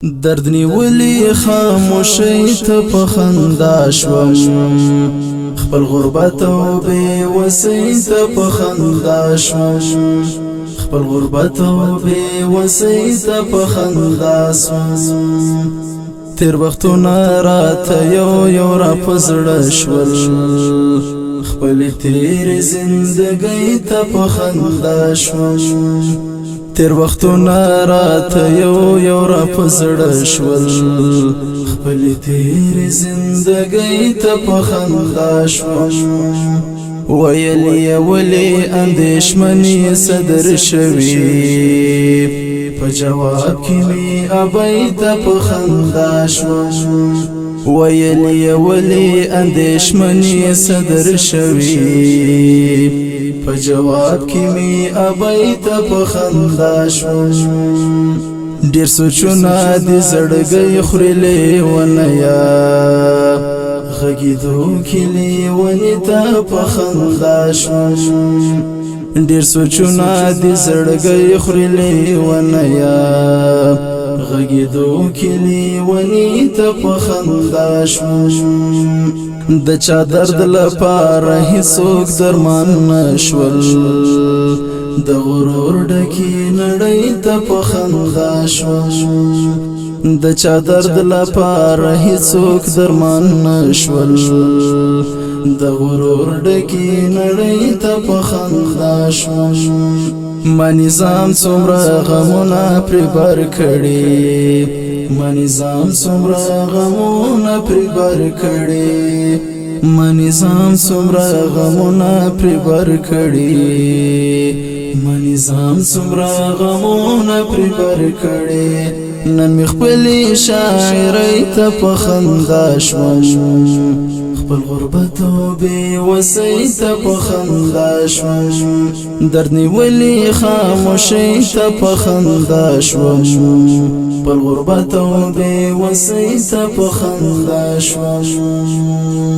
درد نیولی خاموشی ته په خندا شوم خپل غربت او بے وسی ته په خندا شوم خپل غربت او بے وسی ته په خندا شوم تیر وختونه راته یو را پزړه شول خپل تیر زندګی ته په خندا شوم تیر وختونه راته یو را پزړه شول خپل تیر زندګی ته په خندا شوم ویلی ولی اندیشمنی صدر شوی په جواب کې می ابای ته په خندا شوم ویلی ولی اندیشمنی صدر شوی په جواب کې می ابای ته په خندا شوم ډیر سوچونه دي زړګي خورلې ونیا غږیدو کلی ونی ته په خندا شوم ډیر سوچونه دي زړګي خورلې ونیا غږیدو کلی ونی ته په خندا شوم د چا درد لپاره هیڅوک درمان نشول د غرور ډکی نړۍ ته په خندا شوم د چا درد لپاره هیڅوک درمان نشول د غرور ډکی نړۍ ته په خندا شوم ما نظام څومره غمونه پر بر کړي ما نظام څومره غمونه پر بر کړي ما نظام څومره غمونه پر بر کړي ما نظام څومره غمونه پر بر کړي نن می خپل شاعرۍ ته په خندا شوم خپل غربت او بے وسی ته په خندا شوم درد نیولی خاموشی ته په خندا شوم خپل غربت او بے وسی ته په خندا شوم